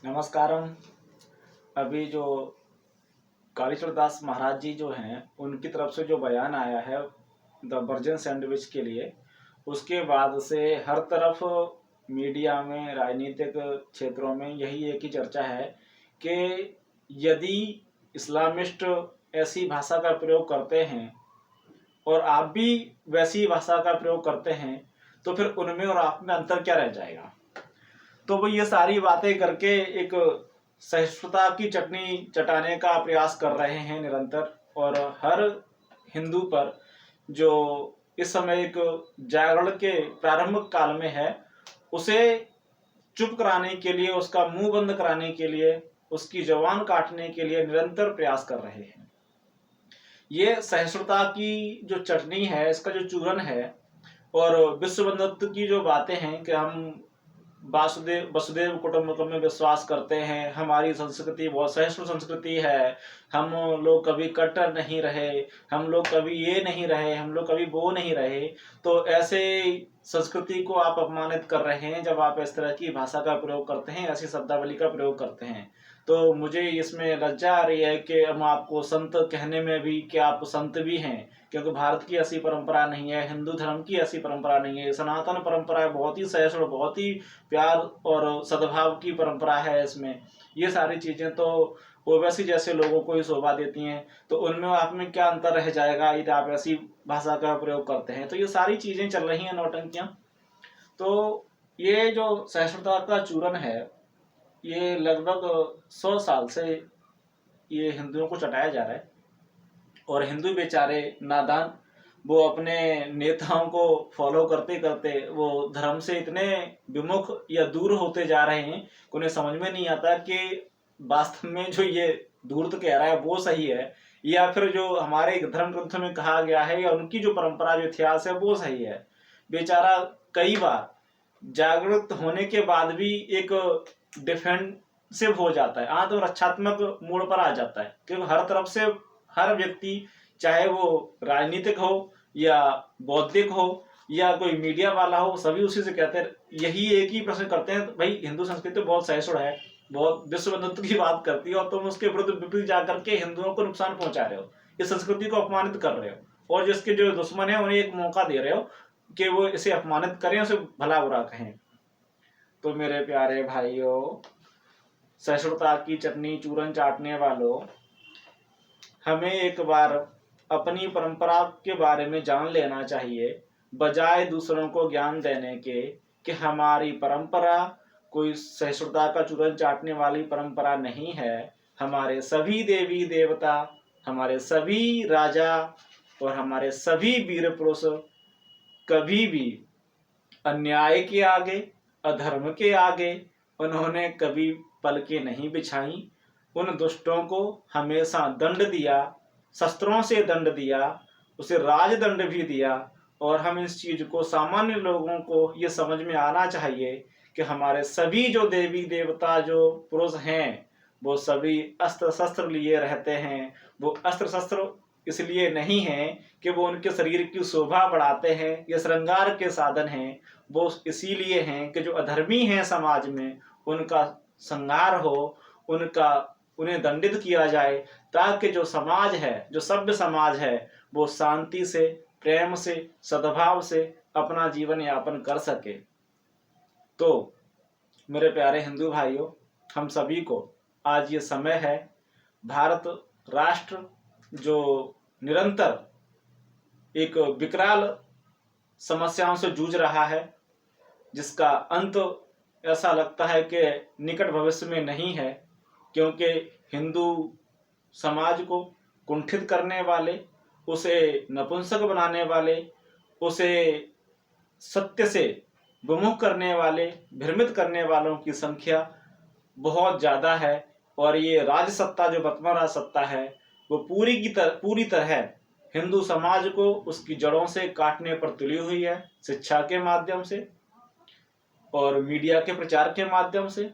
नमस्कारम। अभी जो कालीचरण दास महाराज जी जो हैं उनकी तरफ से जो बयान आया है द वर्जिन सैंडविच के लिए, उसके बाद से हर तरफ मीडिया में, राजनीतिक क्षेत्रों में यही एक ही चर्चा है कि यदि इस्लामिस्ट ऐसी भाषा का प्रयोग करते हैं और आप भी वैसी भाषा का प्रयोग करते हैं तो फिर उनमें और आप में अंतर क्या रह जाएगा। तो वो ये सारी बातें करके एक सहिष्णुता की चटनी चटाने का प्रयास कर रहे हैं निरंतर, और हर हिंदू पर जो इस समय एक जागरण के प्रारंभिक काल में है उसे चुप कराने के लिए, उसका मुंह बंद कराने के लिए, उसकी जबान काटने के लिए निरंतर प्रयास कर रहे हैं। ये सहिष्णुता की जो चटनी है, इसका जो चूरन है, और विश्व बंधुत्व की जो बातें हैं कि हम वासुदेव वसुदेव कुटुंबकम में विश्वास करते हैं, हमारी संस्कृति बहुत सहिष्णु संस्कृति है, हम लोग कभी कट्टर नहीं रहे, हम लोग कभी ये नहीं रहे, हम लोग कभी वो नहीं रहे। तो ऐसे संस्कृति को आप अपमानित कर रहे हैं जब आप इस तरह की भाषा का प्रयोग करते हैं, ऐसी शब्दावली का प्रयोग करते हैं। तो मुझे इसमें लज्जा आ रही है कि हम आपको संत कहने में भी कि आप संत भी हैं, क्योंकि भारत की ऐसी परंपरा नहीं है, हिंदू धर्म की ऐसी परंपरा नहीं है। सनातन परंपरा है, बहुत ही सहिष्णु, बहुत ही प्यार और सद्भाव की परंपरा है। इसमें ये सारी चीजें तो ओवैसी जैसे लोगों को ही शोभा देती हैं, तो उनमें आप में क्या अंतर रह जाएगा यदि आप ऐसी भाषा का प्रयोग करते हैं। तो ये सारी चीजें चल रही हैं, नौटंकियां। तो ये जो सहिष्णुता का चूरन है, ये लगभग 100 साल से ये हिंदुओं को चटाया जा रहा है, और हिंदू बेचारे नादान वो अपने नेताओं को फॉलो करते करते वो धर्म से इतने विमुख या दूर होते जा रहे हैं कि उन्हें समझ में नहीं आता कि वास्तव में जो ये दूर तो कह रहा है वो सही है, या फिर जो हमारे धर्म ग्रंथों में कहा गया है या उनकी जो परंपरा, जो इतिहास है वो सही है। बेचारा कई बार जागृत होने के बाद भी एक डिफेंसिव हो जाता है, आत्मरक्षात्मक मोड़ पर आ जाता है, क्योंकि हर तरफ से हर व्यक्ति, चाहे वो राजनीतिक हो या बौद्धिक हो या कोई मीडिया वाला हो, सभी उसी से कहते हैं, यही एक ही प्रश्न करते हैं, भाई हिंदू संस्कृति बहुत सहिष्णु है, बहुत विश्व बंधुत्व की बात करती है, और तुम उसके विरुद्ध विपरीत जाकर के हिंदुओं को नुकसान पहुंचा रहे हो, इस संस्कृति को अपमानित कर रहे हो, और जिसके जो दुश्मन है उन्हें एक मौका दे रहे हो कि वो इसे अपमानित करें, उसे भला बुरा कहें। तो मेरे प्यारे भाइयों, सहिष्णुता की चटनी चूरन चाटने वालों, हमें एक बार अपनी परंपरा के बारे में जान लेना चाहिए, बजाय दूसरों को ज्ञान देने के कि हमारी परंपरा कोई सहिष्णुता का चूरन चाटने वाली परंपरा नहीं है। हमारे सभी देवी देवता, हमारे सभी राजा और हमारे सभी वीर पुरुष कभी भी अन्याय के आगे, अधर्म के आगे उन्होंने कभी पलकें नहीं बिछाई। उन दुष्टों को हमेशा दंड दिया, शस्त्रों से दंड दिया, उसे राजदंड भी दिया। और हम इस चीज को, सामान्य लोगों को ये समझ में आना चाहिए कि हमारे सभी जो देवी देवता, जो पुरुष हैं, वो सभी अस्त्र शस्त्र लिए रहते हैं। वो अस्त्र शस्त्र इसलिए नहीं है कि वो उनके शरीर की शोभा बढ़ाते हैं या श्रृंगार के साधन हैं, वो इसीलिए हैं कि जो अधर्मी हैं समाज में उनका संहार हो, उनका उन्हें दंडित किया जाए, ताकि जो समाज है, जो सभ्य समाज है, वो शांति से, प्रेम से, सद्भाव से अपना जीवन यापन कर सके। तो मेरे प्यारे हिंदू भाइयों, हम सभी को आज ये समय है, भारत राष्ट्र जो निरंतर एक विकराल समस्याओं से जूझ रहा है, जिसका अंत ऐसा लगता है कि निकट भविष्य में नहीं है, क्योंकि हिंदू समाज को कुंठित करने वाले, उसे नपुंसक बनाने वाले, उसे सत्य से विमुख करने वाले, भ्रमित करने वालों की संख्या बहुत ज्यादा है। और ये राज सत्ता, जो वर्तमान सत्ता है, वो पूरी तरह हिंदू समाज को उसकी जड़ों से काटने पर तुली हुई है, शिक्षा के माध्यम से और मीडिया के प्रचार के माध्यम से,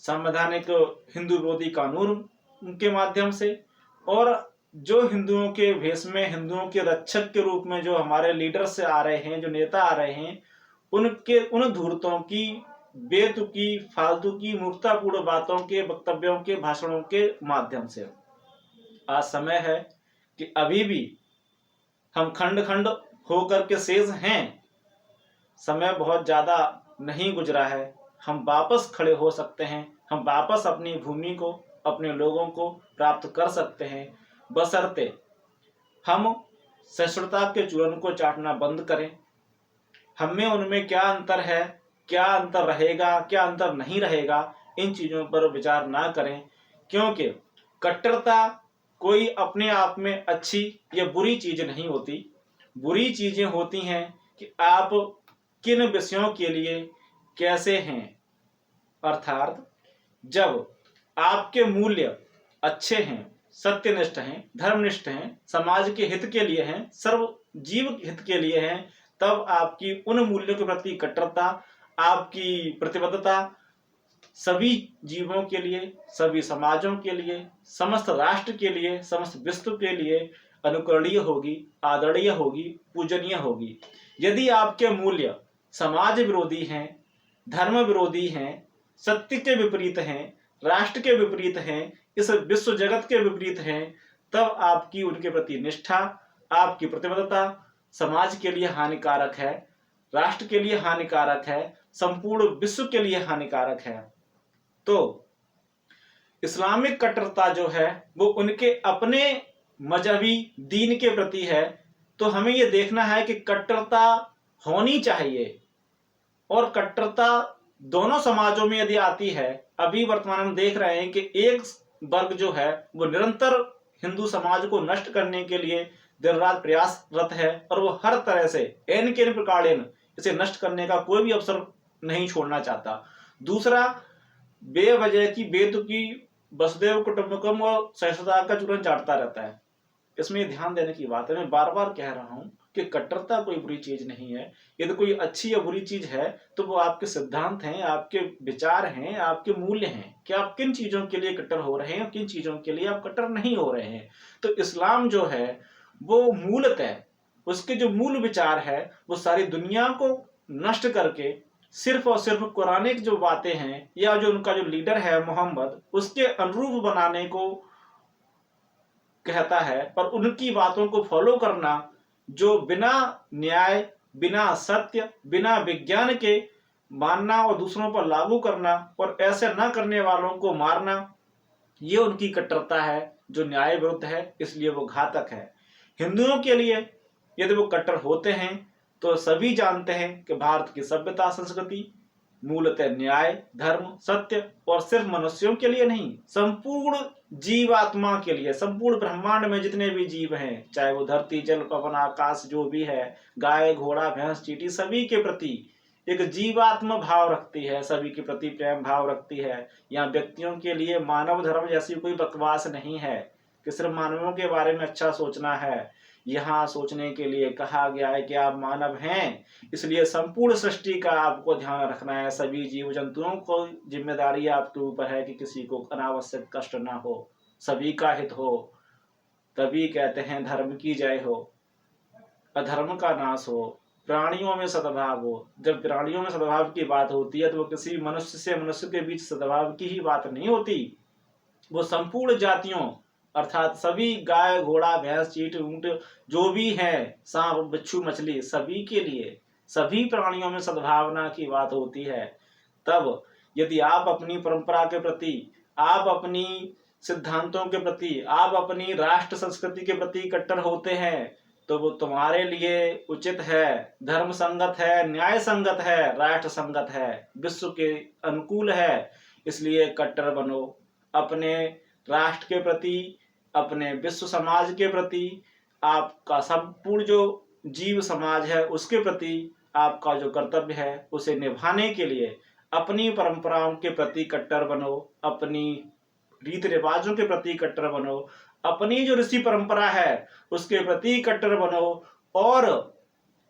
संवैधानिक हिंदू विरोधी कानून के माध्यम से, और जो हिंदुओं के भेष में, हिंदुओं के रक्षक के रूप में जो हमारे लीडर से आ रहे हैं, जो नेता आ रहे हैं, उनके उन धूर्तों की बेतुकी फालतू की मूर्खतापूर्ण बातों के, वक्तव्यों के, भाषणों के माध्यम से। आज समय है कि अभी भी हम खंड खंड होकर के शेष हैं। समय बहुत ज्यादा नहीं गुजरा है, हम वापस खड़े हो सकते हैं, हम वापस अपनी भूमि को, अपने लोगों को प्राप्त कर सकते हैं, बशर्ते हम सहिष्णुता के चूर्ण को चाटना बंद करें। हमें उनमें क्या अंतर है, क्या अंतर रहेगा, क्या अंतर नहीं रहेगा, इन चीजों पर विचार ना करें, क्योंकि कट्टरता कोई अपने आप में अच्छी या बुरी चीज नहीं होती। बुरी चीजें होती हैं कि आप किन विषयों के लिए कैसे हैं। अर्थात जब आपके मूल्य अच्छे हैं, सत्यनिष्ठ हैं, धर्मनिष्ठ हैं, समाज के हित के लिए हैं, सर्व जीव हित के लिए हैं, तब आपकी उन मूल्यों के प्रति कट्टरता, आपकी प्रतिबद्धता सभी जीवों के लिए, सभी समाजों के लिए, समस्त राष्ट्र के लिए, समस्त विश्व के लिए अनुकरणीय होगी, आदरणीय होगी, पूजनीय होगी। यदि आपके मूल्य समाज विरोधी हैं, धर्म विरोधी हैं, सत्य के विपरीत हैं, राष्ट्र के विपरीत हैं, इस विश्व जगत के विपरीत हैं, तब आपकी उनके प्रति निष्ठा, आपकी प्रतिबद्धता समाज के लिए हानिकारक है, राष्ट्र के लिए हानिकारक है, संपूर्ण विश्व के लिए हानिकारक है। तो इस्लामिक कट्टरता जो है वो उनके अपने मजहबी दीन के प्रति है। तो हमें ये देखना है कि कट्टरता होनी चाहिए, और कट्टरता दोनों समाजों में यदि आती है, अभी वर्तमान में देख रहे हैं कि एक वर्ग जो है वो निरंतर हिंदू समाज को नष्ट करने के लिए दिन रात प्रयासरत है, और वो हर तरह से एन के प्रकार इसे नष्ट करने का कोई भी अवसर नहीं छोड़ना चाहता। दूसरा, बेवजह की बेतुकी वसुदेव कुटुंबकम और सहिष्णुता का चूरन चाटता रहता है। इसमें ध्यान देने की बात है, मैं बार बार कह रहा हूं कि कट्टरता कोई बुरी चीज नहीं है। यदि कोई अच्छी या बुरी चीज है तो वो आपके सिद्धांत हैं, आपके विचार हैं, आपके मूल्य हैं कि आप किन चीजों के लिए कट्टर हो रहे हैं और किन चीजों के लिए आप कट्टर नहीं हो रहे हैं। तो इस्लाम जो है वो मूलतः, उसके जो मूल विचार है वो सारी दुनिया को नष्ट करके सिर्फ और सिर्फ कुरानिक जो बातें हैं या जो उनका जो लीडर है मोहम्मद, उसके अनुरूप बनाने को कहता है। पर उनकी बातों को फॉलो करना, जो बिना न्याय, बिना सत्य, बिना विज्ञान के मानना और दूसरों पर लागू करना और ऐसे न करने वालों को मारना, ये उनकी कट्टरता है जो न्याय विरुद्ध है, इसलिए वो घातक है। हिंदुओं के लिए यदि वो कट्टर होते हैं तो सभी जानते हैं कि भारत की सभ्यता संस्कृति मूलतः न्याय, धर्म, सत्य और सिर्फ मनुष्यों के लिए नहीं, संपूर्ण जीवात्मा के लिए, संपूर्ण ब्रह्मांड में जितने भी जीव हैं, चाहे वो धरती, जल, पवन, आकाश जो भी है, गाय, घोड़ा, भैंस, चींटी, सभी के प्रति एक जीवात्म भाव रखती है, सभी के प्रति प्रेम भाव रखती है। यहाँ व्यक्तियों के लिए मानव धर्म जैसी कोई बकवास नहीं है कि सिर्फ मानवों के बारे में अच्छा सोचना है। यहाँ सोचने के लिए कहा गया है कि आप मानव हैं, इसलिए संपूर्ण सृष्टि का आपको ध्यान रखना है। सभी जीव जंतुओं को जिम्मेदारी आपके ऊपर है कि किसी को अनावश्यक कष्ट ना हो, सभी का हित हो। तभी कहते हैं धर्म की जय हो, अधर्म का नाश हो, प्राणियों में सद्भाव हो। जब प्राणियों में सद्भाव की बात होती है तो वो किसी मनुष्य से मनुष्य के बीच सद्भाव की ही बात नहीं होती, वो संपूर्ण जातियों अर्थात सभी गाय, घोड़ा, भैंस, चींट, ऊंट जो भी है, सांप, बिच्छू, मछली, सभी के लिए, सभी प्राणियों में सद्भावना की बात होती है। तब यदि आप अपनी परंपरा के प्रति, आप अपनी सिद्धांतों के प्रति, आप अपनी राष्ट्र संस्कृति के प्रति कट्टर होते हैं तो वो तुम्हारे लिए उचित है, धर्म संगत है, न्याय संगत है, राष्ट्र संगत है, विश्व के अनुकूल है। इसलिए कट्टर बनो अपने राष्ट्र के प्रति, अपने विश्व समाज के प्रति, आपका संपूर्ण जो जीव समाज है उसके प्रति आपका जो कर्तव्य है उसे निभाने के लिए अपनी परंपराओं के प्रति कट्टर बनो, अपनी रीति रिवाजों के प्रति कट्टर बनो, अपनी जो ऋषि परंपरा है उसके प्रति कट्टर बनो, और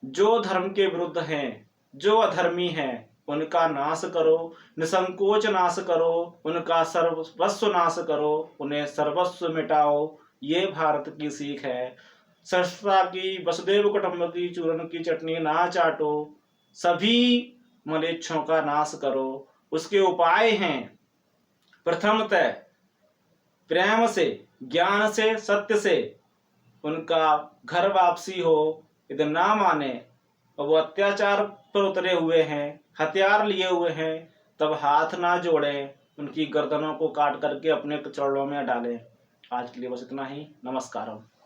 जो धर्म के विरुद्ध हैं, जो अधर्मी हैं, उनका नाश करो, निसंकोच नाश करो, उनका सर्वस्व नाश करो, उन्हें सर्वस्व मिटाओ। ये भारत की सीख है। सरसता की वसुदेव कुटुंब की चूरन की चटनी ना चाटो। सभी मलेच्छों का नाश करो। उसके उपाय हैं, प्रथमतः प्रेम से, ज्ञान से, सत्य से उनका घर वापसी हो। यदि ना माने और वो अत्याचार पर उतरे हुए हैं, हथियार लिए हुए हैं, तब हाथ ना जोड़ें, उनकी गर्दनों को काट करके अपने चरणों में डालें। आज के लिए बस इतना ही। नमस्कार।